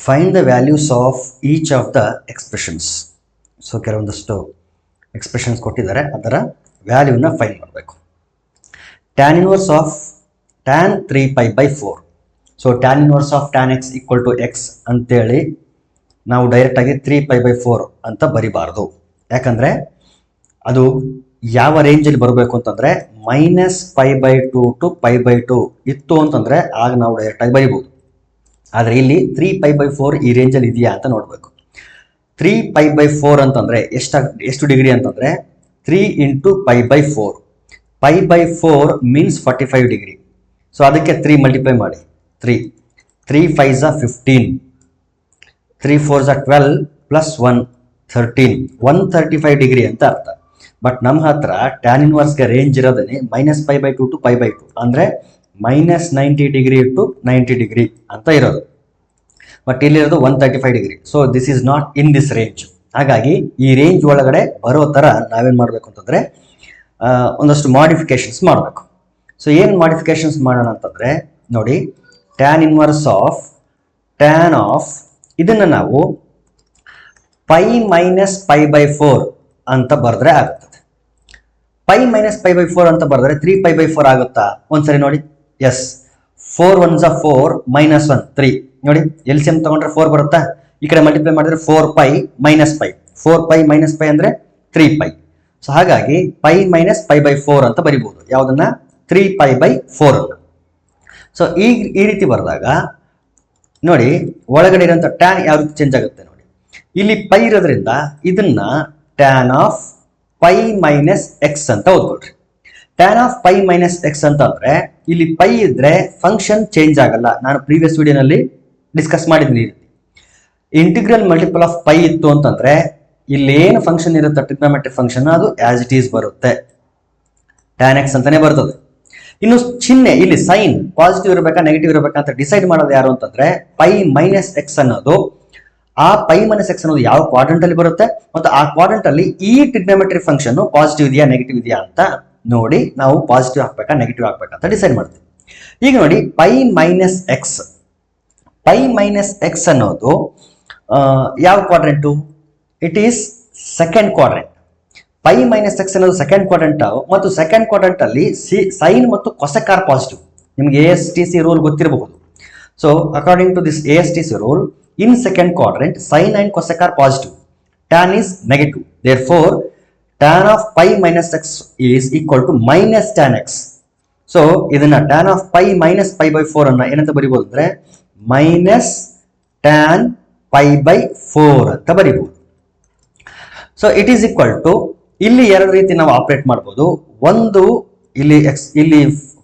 Find the values of each of the expressions. So ಕೆಲವೊಂದಷ್ಟು expressions ಕೊಟ್ಟಿದ್ದಾರೆ, ಅದರ ವ್ಯಾಲ್ಯೂನ ಫೈಂಡ್ ಮಾಡಬೇಕು. Tan inverse of tan 3π/4. So tan inverse of tan x equal to x ಅಂತೇಳಿ ನಾವು ಡೈರೆಕ್ಟಾಗಿ 3π/4 ಅಂತ ಬರಿಬಾರ್ದು. ಯಾಕಂದರೆ ಅದು ಯಾವ ರೇಂಜಲ್ಲಿ ಬರಬೇಕು ಅಂತಂದರೆ -π/2 to π/2 ಇತ್ತು ಅಂತಂದರೆ ಆಗ ನಾವು ಡೈರೆಕ್ಟಾಗಿ ಬರಿಬೋದು. ಆದರೆ ಇಲ್ಲಿ 3π/4 ಈ ರೇಂಜಲ್ಲಿ ಇದೆಯಾ ಅಂತ ನೋಡಬೇಕು. 3π/4 ಅಂತಂದರೆ ಎಷ್ಟು ಡಿಗ್ರಿ ಅಂತಂದರೆ 3 × π/4. π/4 ಮೀನ್ಸ್ 45 ಡಿಗ್ರಿ. ಸೊ ಅದಕ್ಕೆ 3 ಮಲ್ಟಿಪ್ಲೈ ಮಾಡಿ. 3 5s 15, 3 4s 12 ಪ್ಲಸ್ 1 13, 135 ಡಿಗ್ರಿ ಅಂತ ಅರ್ಥ. ಬಟ್ ನಮ್ಮ ಹತ್ರ ಟ್ಯಾನ್ ಇನ್ವರ್ಸ್ಗೆ ರೇಂಜ್ ಇರೋದೇ -π/2 to π/2 ಅಂದರೆ -90 ಡಿಗ್ರಿ ಟು 90 ಡಿಗ್ರಿ ಅಂತ ಇರೋದು. ಬಟ್ ಇಲ್ಲಿರೋದು 135 degree. So this is not in this range. ಹಾಗಾಗಿ ಈ ರೇಂಜ್ ಒಳಗಡೆ ಬರೋ ಥರ ನಾವೇನು ಮಾಡಬೇಕು ಅಂತಂದರೆ ಒಂದಷ್ಟು ಮಾಡಿಫಿಕೇಶನ್ಸ್ ಮಾಡಬೇಕು. ಸೊ ಏನು ಮಾಡಿಫಿಕೇಶನ್ಸ್ ಮಾಡೋಣ ಅಂತಂದರೆ ನೋಡಿ, tan inverse of tan of ಇದನ್ನು ನಾವು π - π/4 ಅಂತ ಬರೆದ್ರೆ ಆಗುತ್ತದೆ. π - π/4 ಅಂತ ಬರೆದ್ರೆ 3π/4 ಆಗುತ್ತಾ? ಒಂದ್ಸರಿ ನೋಡಿ. ಎಸ್, 4 1s 4 -1 3 ನೋಡಿ, LCM ತಗೊಂಡ್ರೆ 4 ಬರುತ್ತಾ? ಈ ಕಡೆ ಮಲ್ಟಿಪ್ಲೈ ಮಾಡಿದ್ರೆ 4π - π, 4π - π ಅಂದರೆ 3π. ಸೊ ಹಾಗಾಗಿ π - π/4 ಅಂತ ಬರಿಬಹುದು. ಯಾವುದನ್ನ? 3π/4 ಅನ್ನು. ಸೊ ಈ ರೀತಿ ಬರೆದಾಗ ನೋಡಿ, ಒಳಗಡೆ ಇರೋಂಥ ಟ್ಯಾನ್ ಯಾವ ರೀತಿ ಚೇಂಜ್ ಆಗುತ್ತೆ ನೋಡಿ. ಇಲ್ಲಿ π ಇರೋದ್ರಿಂದ ಇದನ್ನ ಟ್ಯಾನ್ ಆಫ್ π - x ಅಂತ ಓದ್ಕೊಳ್ರಿ. ಟ್ಯಾನ್ ಆಫ್ π - x ಅಂತ ಅಂದ್ರೆ ಇಲ್ಲಿ π ಇದ್ರೆ ಫಂಕ್ಷನ್ ಚೇಂಜ್ ಆಗಲ್ಲ. ನಾನು ಪ್ರೀವಿಯಸ್ ವಿಡಿಯೋನಲ್ಲಿ ಡಿಸ್ಕಸ್ ಮಾಡಿದ್ದೀನಿ. ಇಂಟಿಗ್ರಲ್ ಮಲ್ಟಿಪಲ್ ಆಫ್ π ಇತ್ತು ಅಂತಂದ್ರೆ ಇಲ್ಲಿ ಏನು ಫಂಕ್ಷನ್ ಇರುತ್ತೆ ಟ್ರಿಗ್ನೋಮೆಟ್ರಿಕ್ ಫಂಕ್ಷನ್ ಅದು ಆಸ್ ಇಟ್ ಈಸ್ ಬರುತ್ತೆ, ಟ್ಯಾನ್ ಎಕ್ಸ್ ಅಂತಾನೆ ಬರ್ತದೆ. ಇನ್ನು ಚಿಹ್ನೆ ಇಲ್ಲಿ ಸೈನ್ ಪಾಸಿಟಿವ್ ಇರಬೇಕಾ ನೆಗೆಟಿವ್ ಇರಬೇಕಾ ಅಂತ ಡಿಸೈಡ್ ಮಾಡೋದು ಯಾರು ಅಂತಂದ್ರೆ π - x ಅನ್ನೋದು, ಆ π - x ಅನ್ನೋದು ಯಾವ ಕ್ವಾಡ್ರಂಟ್ ಅಲ್ಲಿ ಬರುತ್ತೆ ಮತ್ತು ಆ ಕ್ವಾಡ್ರಂಟ್ ಅಲ್ಲಿ ಈ ಟ್ರಿಗ್ನೋಮೆಟ್ರಿಕ್ ಫಂಕ್ಷನ್ ಪಾಸಿಟಿವ್ ಇದೆಯಾ ನೆಗೆಟಿವ್ ಇದೆಯಾ ಅಂತ ನೋಡಿ ನಾವು ಪಾಸಿಟಿವ್ ಹಾಕ್ಬೇಕಾ ನೆಗೆಟಿವ್ ಹಾಕ್ಬೇಕಾ ಅಂತ ಡಿಸೈಡ್ ಮಾಡ್ತೀವಿ. ಈಗ ನೋಡಿ, π - x ಅನ್ನೋದು ಯಾವ quadrant? It is second quadrant. π - x ಅನ್ನೋದು ಸೆಕೆಂಡ್ ಕ್ವಾಡ್ರೆಂಟ್ ಮತ್ತು ಸೆಕೆಂಡ್ ಕ್ವಾಡ್ರೆಂಟ್ ಅಲ್ಲಿ ಸೈನ್ ಮತ್ತು ಕೊಸೆಕ್ ಪಾಸಿಟಿವ್. ನಿಮಗೆ ASTC ರೂಲ್ ಗೊತ್ತಿರಬಹುದು. So according to this ASTC rule, in second quadrant sin and cosec are positive, tan is negative, therefore tan of π - x is equal to minus tan x. so ಇದನ್ನ tan of π - π/4 ಅನ್ನ ಏನಂತ ಬರಿಬಹುದು ಅಂದ್ರೆ minus tan π/4 ಅಂತ ಬರಿಬಹುದು. So it is equal to, ಇಲ್ಲಿ ಎರಡು ರೀತಿ ನಾವು ಆಪರೇಟ್ ಮಾಡಬಹುದು. ಒಂದು ಇಲ್ಲಿ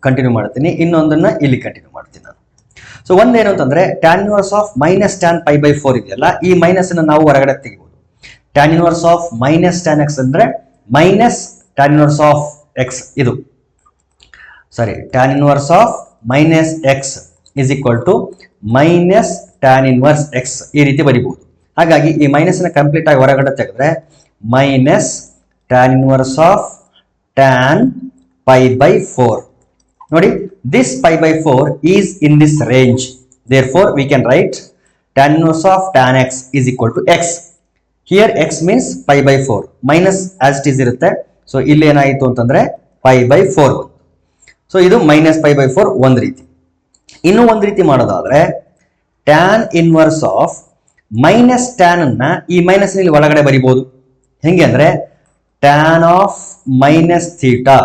ಕಂಟಿನ್ಯೂ ಮಾಡ್ತೀನಿ, ಇನ್ನೊಂದನ್ನ ಇಲ್ಲಿ ಕಂಟಿನ್ಯೂ ಮಾಡ್ತೀನಿ ನಾನು. ಸೊ ಒಂದೇನು ಅಂತಂದ್ರೆ ಟ್ಯಾನ್ ಇನ್ವರ್ಸ್ ಆಫ್ -tan π/4 ಇದೆಯಲ್ಲ, ಈ ಮೈನಸ್ ಅನ್ನು ನಾವು ಹೊರಗಡೆ ತೆಗಿಬಹುದು. Tan inverse of -tan x ಅಂದ್ರೆ -tan ಇನ್ವರ್ಸ್ ಆಫ್ x ಇದು, sorry, tan inverse of -x is equal to -tan inverse x ಈ ರೀತಿ ಬರಿಬಹುದು. ಹಾಗಾಗಿ ಈ ಮೈನಸ್ ಅನ್ನು ಕಂಪ್ಲೀಟ್ ಆಗಿ ಹೊರಗಡೆ ತೆಗೆದ್ರೆ -tan ಇನ್ವರ್ಸ್ ಆಫ್ tan π/4. ನೋಡಿ, this π/4 is in this range, therefore we can write tan inverse of tan x is equal to x. Here x means π/4, minus as it is ಇರುತ್ತೆ. So ಇಲ್ಲಿ ಏನಾಯಿತು ಅಂತಂದ್ರೆ π/4. So ಇದು -π/4 ಒಂದು ರೀತಿ. ಇನ್ನು ಒಂದು ರೀತಿ ಮಾಡೋದಾದ್ರೆ tan ಇನ್ವರ್ಸ್ ಆಫ್ -tan ಅನ್ನ ಈ ಮೈನಸ್ ನಲ್ಲಿ ಒಳಗಡೆ ಬರಿಬಹುದು. ಹೆಂಗೆ ಅಂದ್ರೆ tan of -θ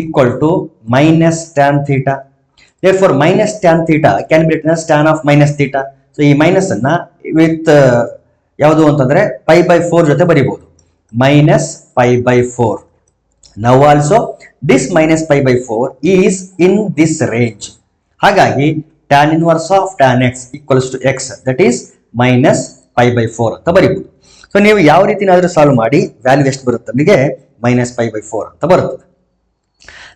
equal to -tan θ. therefore -tan θ can be written as tan of -θ. So ಈ ಮೈನಸ್ ಅನ್ನ ವಿತ್ ಯಾವುದು ಅಂತಂದ್ರೆ π/4 ಜೊತೆ ಬರಿಬಹುದು, -π/4. now also this -π/4 is in this range. ಹಾಗಾಗಿ tan inverse of tan x equals to x, that is -π/4 ಅಂತ ಬರಿಬಹುದು. So ನೀವು ಯಾವ ರೀತಿನಾದ್ರೂ ಸಾಲ್ವ್ ಮಾಡಿ ವ್ಯಾಲ್ಯೂ ಎಷ್ಟು ಬರುತ್ತೆ ನಮಗೆ -π/4 ಅಂತ ಬರುತ್ತದೆ.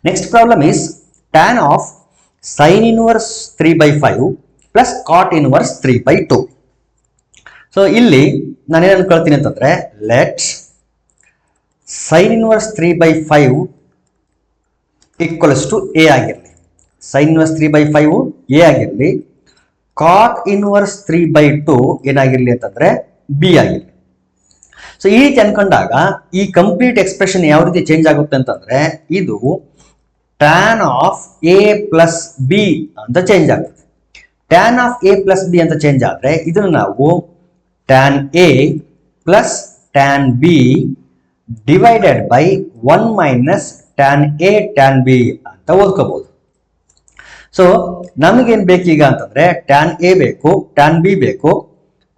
Next problem is tan of sin inverse 3/5 plus cot inverse 3/2. So ಇಲ್ಲಿ ನಾನೇನು ಅನ್ಕೊಳ್ತೀನಿ ಅಂತಂದ್ರೆ let sin inverse 3/5 equals to a ಆಗಿರಲಿ. sin inverse 3/5 a ಆಗಿರಲಿ. ಕಾಟ್ ಇನ್ವರ್ಸ್ 3/2 ಏನಾಗಿರ್ಲಿ ಅಂತಂದ್ರೆ ಬಿ ಆಗಿರ್ಲಿ. ಸೊ ಈ ರೀತಿ ಅನ್ಕೊಂಡಾಗ ಈ ಕಂಪ್ಲೀಟ್ ಎಕ್ಸ್ಪ್ರೆಷನ್ ಯಾವ ರೀತಿ ಚೇಂಜ್ ಆಗುತ್ತೆ ಅಂತಂದ್ರೆ ಇದು tan of A plus B ಅಂತ ಚೇಂಜ್ ಆಗುತ್ತೆ. Tan of A plus B ಅಂತ ಚೇಂಜ್ ಆದ್ರೆ ಇದನ್ನು ನಾವು tan A plus tan B divided by 1 minus tan A tan B ಅಂತ ಓದ್ಕೋಬಹುದು. ಸೊ ನಮಗೇನ್ ಬೇಕೀಗ ಅಂತಂದ್ರೆ ಟ್ಯಾನ್ ಎ ಬೇಕು, ಟ್ಯಾನ್ ಬಿ ಬೇಕು,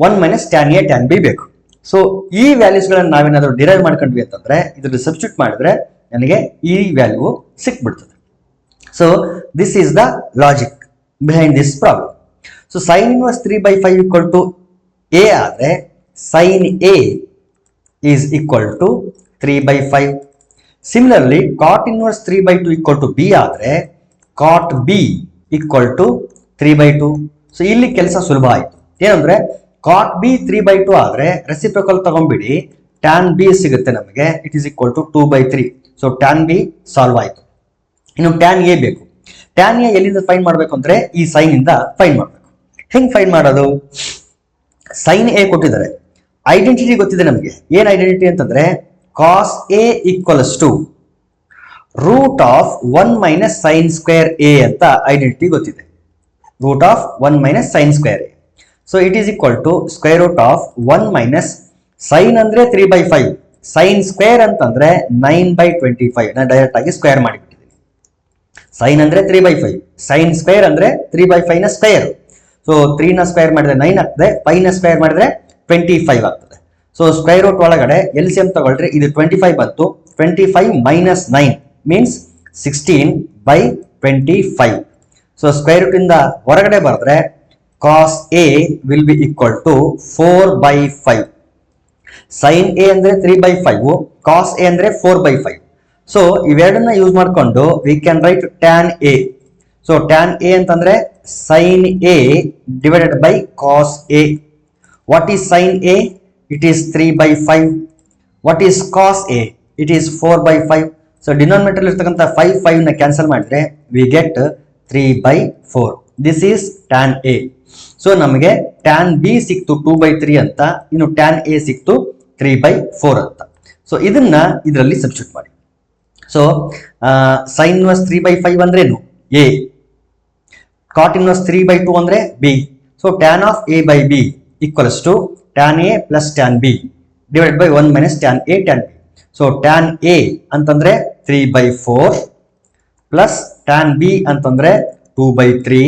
1 minus tan A tan B ಬೇಕು. ಸೊ ಈ ವ್ಯಾಲ್ಯೂಸ್ಗಳನ್ನ ನಾವೇನಾದ್ರೂ ಡಿರೈವ್ ಮಾಡ್ಕೊಂಡ್ವಿ ಅಂತಂದ್ರೆ ಇದ್ರಲ್ಲಿ ಸಬ್ಸ್ಟಿಟ್ಯೂಟ್ ಮಾಡಿದ್ರೆ ನನಗೆ ಈ ವ್ಯಾಲ್ಯೂ ಸಿಕ್ಬಿಡ್ತದೆ. So this is the logic behind this problem. So sine inverse 3/5 equal to A ಆದ್ರೆ sine A is equal to 3/5. Similarly cot inverse 3/2 equal to B ಆದ್ರೆ cot B equal to 3/2. So ಇಲ್ಲಿ ಕೆಲಸ ಸುಲಭ ಆಯ್ತು. ಏನಂದ್ರೆ ಕಾಟ್ B 3/2 ಆದ್ರೆ reciprocal ತಗೊಂಡ್ಬಿಡಿ, tan B ಸಿಗುತ್ತೆ ನಮಗೆ, it is equal to 2/3. So tan B solve ಆಯ್ತು. ಇನ್ನು ಟ್ಯಾನ್ ಎ ಬೇಕು. ಟ್ಯಾನ್ ಎ ಎಲ್ಲಿಂದ ಫೈಂಡ್ ಮಾಡಬೇಕು ಅಂದ್ರೆ ಈ ಸೈನ್ ಇಂದ ಫೈಂಡ್ ಮಾಡಬೇಕು. ಹೆಂಗ್ ಫೈಂಡ್ ಮಾಡೋದು? ಸೈನ್ ಎ ಕೊಟ್ಟಿದ್ದಾರೆ, ಐಡೆಂಟಿಟಿ ಗೊತ್ತಿದೆ ನಮಗೆ. ಏನ್ ಐಡೆಂಟಿಟಿ ಅಂತಂದ್ರೆ cos A equals to root of 1 minus sine square A ಅಂತ ಐಡೆಂಟಿಟಿ ಗೊತ್ತಿದೆ. Root of 1 minus sine square A. So it is equal to square root of 1 minus sine ಅಂದ್ರೆ 3/5, sine square ಅಂತಂದ್ರೆ 9/25. ನಾನು direct ಆಗಿ square ಮಾಡಿಬಿಟ್ಟಿದ್ದೀನಿ. Sign ಅಂದ್ರೆ 3/5, sine square ಅಂದ್ರೆ 3/5 ನ square. So 3 ನ ಸ್ಕ್ವೇರ್ ಮಾಡಿದ್ರೆ 9 ಆಗ್ತದೆ, 5 ನ ಸ್ಕ್ವೇರ್ ಮಾಡಿದ್ರೆ 25 ಆಗ್ತದೆ. ಸೊ ಸ್ಕ್ವೇರ್ ರೂಟ್ ಒಳಗಡೆ LCM ತಗೊಳ್ರಿ, ಇದು 25 ಬಂತು. 25 minus 9 means 16/25. So square root ಇಂದ ಹೊರಗಡೆ ಬರೆದ್ರೆ cos A will be equal to 4/5. Sine A ಅಂದ್ರೆ 3/5, ಕಾಸ್ ಎ ಅಂದ್ರೆ 4/5. ಸೊ ಇವೆರಡನ್ನ ಯೂಸ್ ಮಾಡಿಕೊಂಡು we can write tan A. So tan A ಅಂತಂದ್ರೆ sine A divided by cos A. What is sine A? It is 3/5. What is cos A? It is 4/5. So denominator ಇರ್ತಕ್ಕಂಥ 5 ನ cancel ಮಾಡಿದ್ರೆ we get 3/4. This is tan A. So ನಮಗೆ tan B ಸಿಕ್ತು 2/3 ಅಂತ, ಇನ್ನು tan A ಸಿಕ್ತು 3/4 ಅಂತ. So ಇದನ್ನ ಇದರಲ್ಲಿ ಸಬ್ಸ್ಟಿಟ್ಯೂಟ್ ಮಾಡಿ. ಸೊ ಸೈನ್ ಇನ್ವರ್ಸ್ 3/5 ಅಂದ್ರೇನು? ಎ. ಕಾಟ್ ಇನ್ವರ್ಸ್ 3/2 ಅಂದ್ರೆ B. So tan of A by B equals to tan A plus tan B divided by 1 minus tan A tan B. So tan A ಅಂತಂದ್ರೆ 3/4 plus tan B ಅಂತಂದ್ರೆ 2/3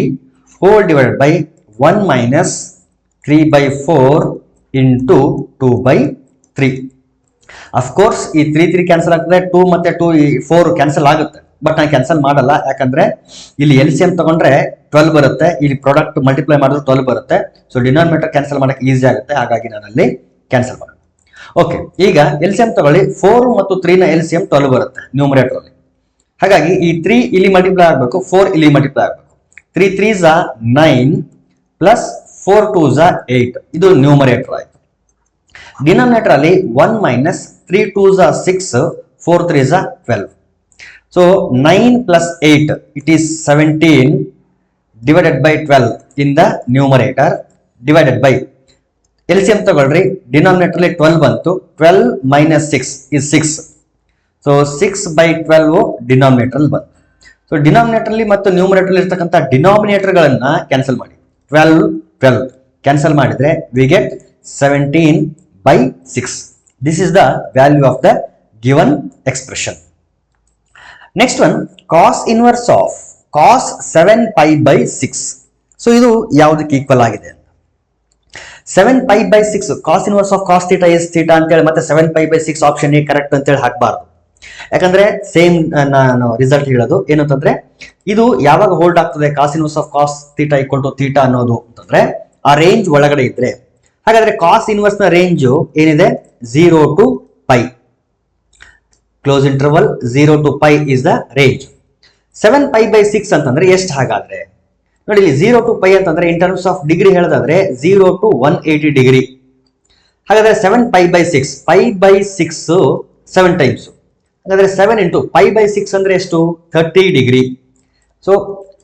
whole divided by 1 minus 3/4 into 2/3. Of course ಈ 3 cancel ಆಗ್ತದೆ, 2 ಮತ್ತೆ 2 4 cancel ಆಗುತ್ತೆ. But ನಾನು cancel ಮಾಡಲ್ಲ, ಯಾಕಂದ್ರೆ ಇಲ್ಲಿ LCM ತಗೊಂಡ್ರೆ 12 ಬರುತ್ತೆ, ಇಲ್ಲಿ ಪ್ರಾಡಕ್ಟ್ ಮಲ್ಟಿಪ್ಲೈ ಮಾಡಿದ್ರೆ 12 ಬರುತ್ತೆ. ಸೊ ಡಿನಾಮಿನೇಟರ್ ಕ್ಯಾನ್ಸಲ್ ಮಾಡಕ್ಕೆ ಈಸಿ ಆಗುತ್ತೆ, ಹಾಗಾಗಿ ನಾನು ಅಲ್ಲಿ ಕ್ಯಾನ್ಸಲ್ ಮಾಡೋಣ. ಓಕೆ, ಈಗ LCM ತಗೊಳ್ಳಿ. 4 ಮತ್ತು 3 ನ LCM 12 ಬರುತ್ತೆ ನ್ಯೂಮರೇಟರ್ ಅಲ್ಲಿ. ಹಾಗಾಗಿ ಈ 3 ಇಲ್ಲಿ ಮಲ್ಟಿಪ್ಲೈ ಆಗಬೇಕು, 4 ಇಲ್ಲಿ ಮಲ್ಟಿಪ್ಲೈ ಆಗಬೇಕು. 3 3s 9 ಪ್ಲಸ್ 4 2s 8. ಇದು ನ್ಯೂಮರೇಟರ್ ಆಯ್ತು. ಡಿನಾಮಿನೇಟರ್ ಅಲ್ಲಿ 1 minus 3 2s 6, 4 3s 12. So 9 plus 8 it is 17 divided by 12 in the numerator divided by LCM ತಗೊಳ್ರಿ. ಡಿನಾಮಿನೇಟರ್ ಅಲ್ಲಿ 12 ಬಂತು, 12 ಮೈನಸ್ 6 ಇಸ್ 6. ಸೊ 6/12 ಡಿನಾಮಿನೇಟರ್ ಅಲ್ಲಿ ಬಂತು. ಸೊ ಡಿನಾಮಿನೇಟರ್ ಅಲ್ಲಿ ಮತ್ತು ನ್ಯೂಮರೇಟರ್ ಅಲ್ಲಿ ಇರ್ತಕ್ಕಂಥ ಡಿನಾಮಿನೇಟರ್ ಗಳನ್ನ ಕ್ಯಾನ್ಸಲ್ ಮಾಡಿ. 12 12 ಕ್ಯಾನ್ಸಲ್ ಮಾಡಿದ್ರೆ we get 17/6. This is the value of the given expression. Next one, cos inverse of cos 7π/6. So ಇದು ಯಾವುದಕ್ಕೆ ಈಕ್ವಲ್ ಆಗಿದೆ ಅಂತ 7π/6 cos inverse of cos theta is theta ಅಂತೇಳಿ ಮತ್ತೆ 7π/6 ಆಪ್ಷನ್ ಎ ಕರೆಕ್ಟ್ ಅಂತೇಳಿ ಹಾಕಬಾರ್ದು. ಯಾಕಂದ್ರೆ ಸೇಮ್ ನಾನು ರಿಸಲ್ಟ್ ಹೇಳೋದು ಏನು ಅಂತಂದ್ರೆ ಇದು ಯಾವಾಗ ಹೋಲ್ಡ್ ಆಗ್ತದೆ cos inverse of cos theta equal to theta ಅನ್ನೋದು ಅಂತಂದ್ರೆ ಆ ರೇಂಜ್ ಒಳಗಡೆ ಇದ್ರೆ. ಹಾಗಾದ್ರೆ ಕಾಸ್ ಇನ್ವರ್ಸ್ ನ ರೇಂಜ್ ಏನಿದೆ 0 to π. Close interval 0 to π is the range. 7π/6 ಅಂತಂದ್ರೆ ಎಷ್ಟು? ಹಾಗಾದ್ರೆ ನೋಡಿ ಇಲ್ಲಿ 0 to π ಅಂತಂದ್ರೆ ಇನ್ ಟರ್ಮ್ಸ್ ಆಫ್ ಡಿಗ್ರಿ ಹೇಳೋದಾದ್ರೆ 0 to 180 ಡಿಗ್ರಿ. ಹಾಗಾದ್ರೆ 7π/6 π/6 7 ಟೈಮ್ಸ್. ಹಾಗಾದ್ರೆ 7 ಇಂಟು π/6 ಅಂದ್ರೆ ಎಷ್ಟು? 30 ಡಿಗ್ರಿ. ಸೊ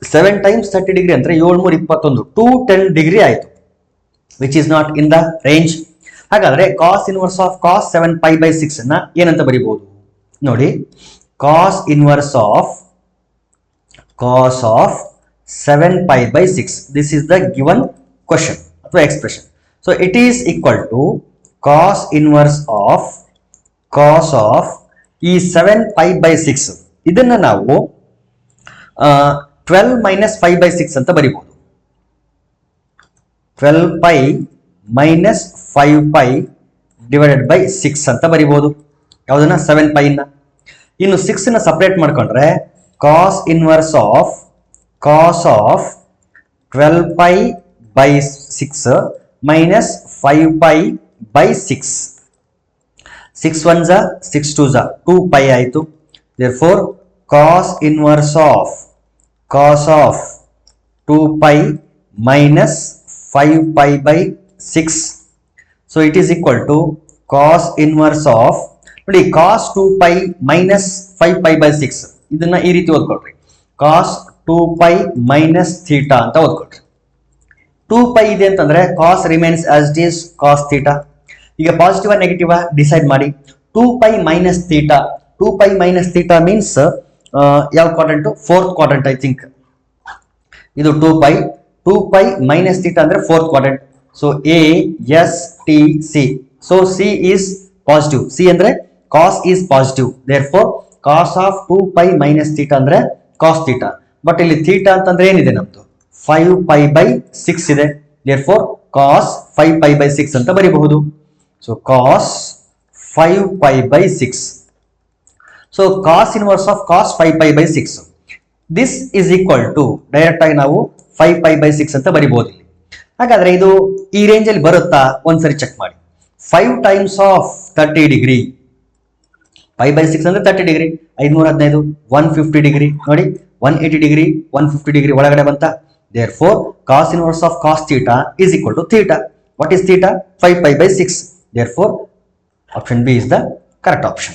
7 times 30 ಡಿಗ್ರಿ ಅಂದರೆ 7 3 21 210 ಡಿಗ್ರಿ ಆಯಿತು, which is not in the range. ಹಾಗಾದ್ರೆ cos inverse of cos 7 pi by 6 ಅನ್ನ ಏನಂತ ಬರೀಬಹುದು ನೋಡಿ. Cos inverse of 7 pi by 6. This is the given question ಅಥವಾ expression. So it is equal to cos inverse of ಈ 7 pi by 6 ಇದನ್ನ ನಾವು 12 minus 5 by 6 ಅಂತ ಬರೀಬಹುದು. 12 pi minus 5 pi divided by 6 ಅಂತ ಬರೀಬಹುದು. ಯಾವುದನ್ನ 7 pi ನ. ಇನ್ನು 6 ನ ಸಪರೇಟ್ ಮಾಡ್ಕೊಂಡ್ರೆ cos inverse of 12 pi by 6 minus 5 pi by 6. 6 1s 6 2s 2 pi ಆಯಿತು. Therefore cos inverse of 2 pi minus 5 pi by 6. So it is equal to cos inverse of ನೋಡಿ cos 2 pi minus 5 pi by 6 ಇದನ್ನ ಈ ರೀತಿ ಓದ್ಕೊಳ್ರಿ. cos 2 pi minus theta ಅಂತ ಓದ್ಕೊಳ್ರಿ. 2 pi ಇದೆ ಅಂತಂದ್ರೆ cos remains as it is cos theta. ಈಗ positive negative decide ಮಾಡಿ. 2 pi minus theta, 2 pi minus theta means ಯಾವ quadrant? Fourth quadrant I think. ಇದು 2 pi minus theta ಅಂದ್ರೆ fourth quadrant. So A S T C. So C is positive. C ಅಂದ್ರೆ cos is positive. Therefore cos of 2 pi minus theta ಅಂದ್ರೆ cos theta. But ಇಲ್ಲಿ theta ಅಂತಂದ್ರೆ ಏನಿದೆ ನಮ್ದು? 5 pi by 6 ಇದೆ. Therefore cos 5 pi by 6 ಅಂತ ಬರೀಬಹುದು. So cos 5 pi by 6. So cos inverse of cos 5 pi by 6. This is equal to direct ಆಗಿ ನಾವು 5 pi by 6 ಅಂತ ಬರೀಬಹುದು ಇಲ್ಲಿ. ಹಾಗಾದ್ರೆ ಇದು ಈ ರೇಂಜ್ ಅಲ್ಲಿ ಬರುತ್ತಾ? ಒಂದ್ಸರಿ ಚೆಕ್ ಮಾಡಿ. 5 times of 30 ಡಿಗ್ರಿ, 5 by 6 ಅಂದ್ರೆ 30 ಡಿಗ್ರಿ, 515 150 ಡಿಗ್ರಿ ನೋಡಿ, 180 ಡಿಗ್ರಿ 150 ಡಿಗ್ರಿ ಒಳಗಡೆ ಬಂತ. Therefore cos inverse of cos theta is equal to theta. What is theta? 5 pi by 6. Therefore option B is the correct option.